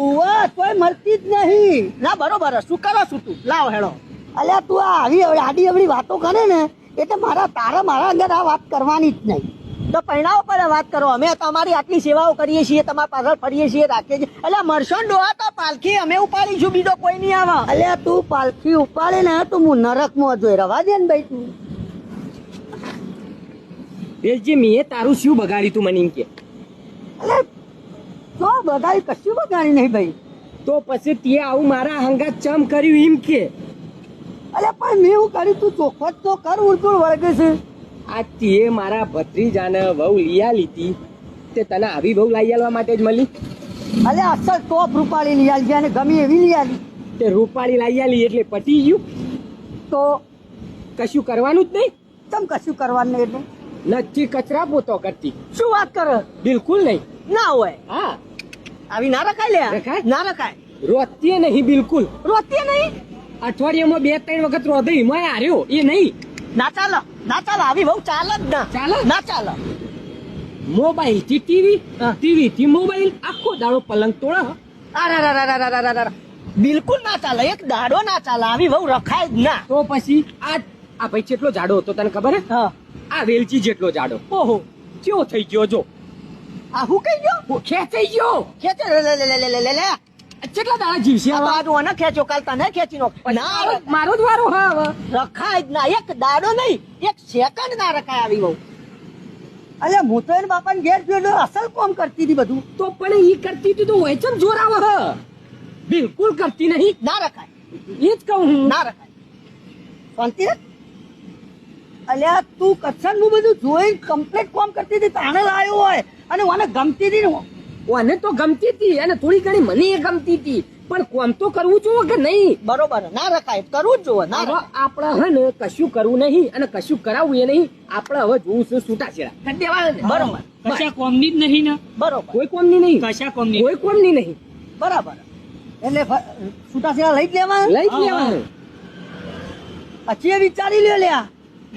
ઉવા કોઈ મળતી જ નહીં. ના બરોબર શું કરો છું તું લાવ હેડો અલ્યા તું આ આવી આડી અવળી વાતો કરે ને એટલે મારા અંદર આ વાત કરવાની જ નહીં. તો પૈણાઓ પર વાત કરો અમે તમારી આટલી સેવાઓ કરીએ છીએ તમારા પાછળ ફરીએ છીએ રાખીએ છીએ એટલે મરશો ને ડોહા તો પાલખી અમે ઉપાડીશું બીજો કોઈ નહીં આવે અલ્યા તું પાલખી ઉપાડે ને તો હું નરકમાં જોઈ રવા દે ને ભાઈ તું. વેલજી મેં તારું શું બગાડ્યું તું મને એમ કે અલ્યા તો બગાડી કશું બગાડી નહીં ભાઈ. તો પછી તે આવું મારા હંગાત ચમ કર્યું એમ કે અલ્યા પણ મેં એવું કર્યું તું ચોખવટ તો કર ઉલટું વળગે છે. આ તે મારા ભત્રીજાને વહુ લીયા લીધી તે તને આવી વહુ લાવી આલવા માટે જ મળી. અલ્યા અસલ ટોપ રૂપાળી લઈ આવી અને ગમી એવી લઈ આવી તે રૂપાળી લાવી આલી એટલે પટી ગયું તો કશું કરવાનું જ નહીં. તમ કશું કરવાનું નહીં એટલે નથી કચરા પોતો કરતી શું વાત કરે બિલકુલ નહીં. ના હોય હા આવી ના રખાય લે રખાય? ના રખાય રોતીએ નહીં બિલકુલ. રોતી નહીં અઠવાડિયામાં 2-3 વખત રોધે એમાં હાર્યો એ નહીં. ના ચાલે આવી બહુ ચાલે જ ના ચાલે? ના ચાલે મોબાઈલ થી ટીવી હા. ટીવી થી મોબાઈલ આખો દાડો પલંગ તોડે. અરે બિલકુલ ના ચાલે એક દાડો ના ચાલે આવી બહુ રખાય જ ના તો પછી આ ભાઈ કેટલો જાડો હતો તને ખબર હે? હા આ વેલચી જેટલો જાડો. ઓહો કેવો થઈ ગયો જો આ હું કઈ ગયો ખેંચાઈ ગયો. ખેંચે લે કેટલા દાડા જીવશે આ હવે? બાજુ અને ખેંચો કાલ તને ખેંચી નો ના આવે. મારો જ વારો હા હવે. રખાય જ ના એક દાડો નહીં એક સેકન્ડ ના રખાય આવી બહુ અલ્યા હું તો એના બાપાને ઘેર ગયો એટલે અસલ કોમ કરતી હતી બધું. તો પણ ઈ કરતી હતી તો હોય છે જોર આવે હ. બિલકુલ કરતી નહીં. ના રખાય એ જ કહું હું. ના રખાય શાંતિ રાખ. અલ્યા તું કચ્છન નું બધું જોઈ કમ્પ્લીટ કોમ કરતી હતી તાણે લાયો હોય અને મને ગમતી હતી ને ઓને તો ગમતી હતી અને થોડી ઘણી મને એ ગમતી હતી પણ કોમ તો કરવું જોઈએ કે નહીં. બરોબર ના રખાય કરવું જ જોવે ના હવે રખાય. આપણે હે ને કશું કરવું નહીં અને કશું કરાવવું એ નહીં. આપણે હવે જોવું છે છૂટાછેડા કરી દેવાના ને. બરોબર કશા કોમની જ નહીં ને બરોબર કોઈ કોમની નહીં. કશા કોમની કોઈ કોમની નહીં. બરાબર એટલે છૂટાછેડા લઈ જ લેવા. લઈ જ લેવાનું. પછી એ વિચારી લ્યો લ્યા.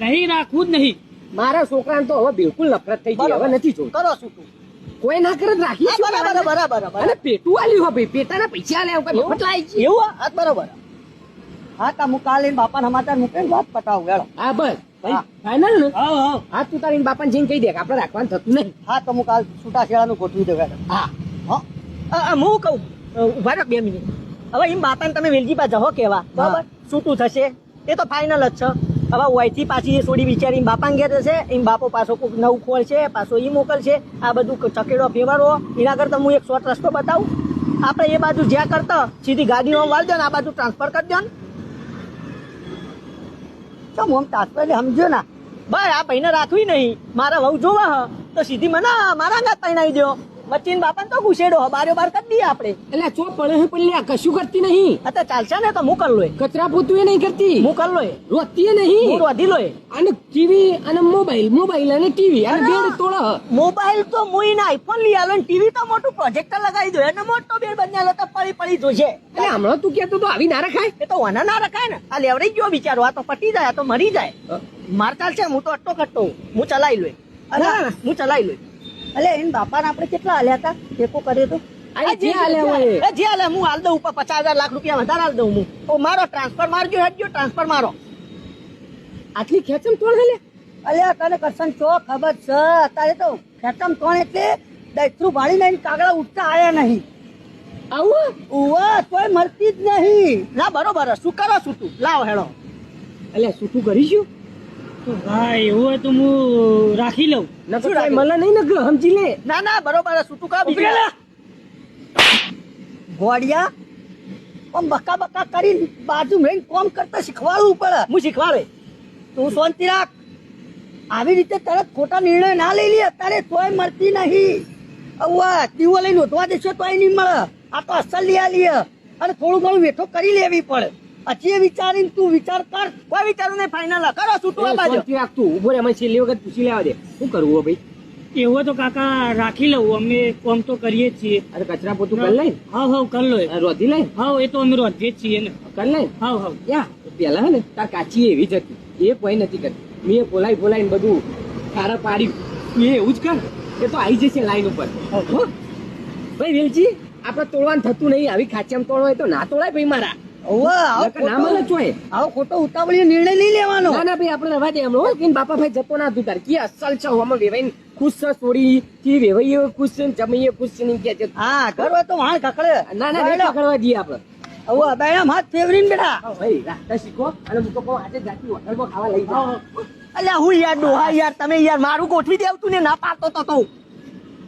નહીં રાખવું જ નહીં. મારા છોકરાને તો હવે બિલકુલ નફરત થઈ ગઈ. હવે નથી જોતું. કરો શું તું કોઈ ના કરે તો રાખી શું બરાબર કરવાનું? બરાબર અને પેટું આલ્યું હવે પેટાના પૈસા આલ્યા કોઈ મફત લાવી છે. એવું હા બરોબર હા તા હું કાલે એના બાપાને સમાચાર મૂકે વાત પટાવું વેળો. હા બસ હા. ફાઈનલ ને હાવ હાવ હા તું તારી બાપાને જઈને કહી દે કે આપણે રાખવાનું થતું નહીં. હા તો હું કાલ છૂટાછેડાનું ગોઠવી દઉં વેળો. હા હું કહું ઉભા રહો 2 મિનિટ હવે એમ બાપાને તમે વેલજીપા જહો કેવા બરાબર છૂટું થશે એ તો ફાઇનલ જ છે હવે ઓયથી પાછી એ છોડી બિચારી એમ બાપાને ઘેર જશે એમ બાપો પાછો કોઈક નવું ખોલશે પાછો એ મોકલશે આ બધું ચકેડો ફેરવો એના કરતા હું એક શોર્ટ રસ્તો બતાવું આપણે એ બાજુ જ્યાં કરતા સીધી ગાડીમાં વાળ દો ને આ બાજુ ટ્રાન્સફર કરી દો ને તો હું ટ્રાન્સફર સમજો ના. ભાઈ આ ભાઈને રાખવી નહીં મારા વહુ જોવા હ તો સીધી મને મારા અંગાત પહેરાવી દો વચ્ચે બાપાને તો ઘુસેડો બારે બાર કરી દઈએ આપણે એટલે ચો પડે હે પણ લ્યા કશું કરતી નહીં. અત્યારે ચાલશે ને તો હું કરી લો કચરા પોતું એ નહીં કરતી. હું કરી લો રોતી એ હું નહીં. રોધી લો અને ટીવી અને મોબાઈલ અને ટીવી અને બેડ તોડે. મોબાઈલ તો મુઈ ના આઈફોન લઈ આલો ને ટીવી તો મોટું પ્રોજેક્ટર લગાવી દો અને મોટો બેડ બની આલો તો પડી જોશે એટલે હમણાં તું કહેતો તો આવી ના રખાય. એ તો વના ના રખાય ને આ લેવડાઈ ગયો બિચારો આ તો પટી જાય આ તો મરી જાય માર ચાલશે હું તો અટ્ટો કટ્ટો હું ચલાવી લો હું ચલાવી લો અલે એના બાપાને આપણે કેટલા હાલ્યા હતા ટેકો કર્યો તો. આ જે હાલે હોય જે હાલે હું હાલ દઉં ઉપર 50,000 લાખ રૂપિયા વધારે હાલ દઉં હું તો મારો ટ્રાન્સફર મારજો હેડજો ટ્રાન્સફર મારો આટલી ખેંચમ તોડ હે લે. અલ્યા તને કરશન ચો ખબર છે અત્યારે તો ખેતમ કોણ એટલે દૈત્રુ ભાળી નહીં કાગડા ઉઠતા આયા નહીં. આવું ઉવા તોય મળતી જ નહીં. ના બરોબર શું કરો છું તું લાવ હેડો એટલે શું કરીશું? તો ભાઈ એવું હોય તો હું રાખી લઉં. નકર કાંઈ મળે નહીં ને સમજી લે. ના ના બરોબર શું તું કા ઉભી રહે. ગોડિયા આમ બકા બકા કરી બાજુ મેં કોમ કરતા શીખવાડવું પડે. હું શીખવાડે તું શાંતિ રાખ. આવી રીતે તરત ખોટા નિર્ણય ના લઈ લે અત્યારે તોય મળતી નહીં. અવા દીવો લઈને ઉધવા દેશો તોય નહીં મળે. આ તો અસલ લઈ આલીએ અને થોડું ઘણું વેઠો કરી લેવી પડે. હજી એ વિચારીને તું વિચાર કર. કોઈ વિચારું નહીં ફાઇનલ કરો શું તું આ બાજુ શાંતિ રાખ તું. ઉભો રે અમે છેલ્લી વખત પૂછી લેવા દે. શું કરવું હો ભાઈ? એવું હોય તો કાકા રાખી લઉં. અમે કોમ તો કરીએ જ છીએ. અરે કચરા પોતું કરી લઈ. હાવ હાવ કર લો. રોધી લઈ. હાવ એ તો અમે રોધીએ જ છીએ ને. કરી લઈ. હાવ હાવ યા પેલા હે ને તાર કાચી એવી જ હતી એ કોઈ નથી કરતી. મેં બોલાઈને બધું તારા પાડ્યું. તું એવું જ કર એ તો આવી જશે લાઈન ઉપર. હો? ભાઈ વેલજી આપડે તોડવાનું થતું નહીં. આવી ખાંચીમાં તોડવા હોય તો ના તોડાય ભાઈ મારા. હવે નકર ના મળે ચોય. આવો ખોટો ઉતાવળીયો નિર્ણય નહીં લેવાનો. ના ના ભાઈ આપણે રવા દે એમનો કે બાપા ભાઈ જતો ના તું તાર કે અસલ છે હવામાં વેવાઈ ખુશ છે સોડી થી વેવાઈ ખુશ છે જમીએ ખુશ છે નહીં કે છે. હા કરવા તો વાણ કકડે. ના ના નહીં પકડવા દઈએ આપણે. હવે અદાયણા હાથ ફેવરીને બેઠા. હા ભાઈ રાખતા શીખો અને હું તો કહું આજે જાતી હોટલમાં ખાવા લઈ જાઓ. અલ્યા હું યાર ડોહા યાર તમે યાર મારું ગોઠવી દેવ તું ને ના પાડતો તો તું.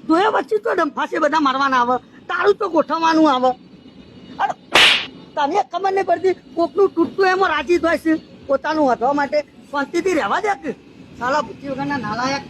તો એ વચ્ચે તો ડંફાસે બધા મારવાના આવે, તારું તો ગોઠવવાનું આવે. અરે તને ખબર નહીં પડતી કોકનું તૂટતું એમાં રાજી થાય છે પોતાનું વધવા માટે શાંતિથી રહેવા દે કે સાલા બુદ્ધિ વગરના નાલાયક.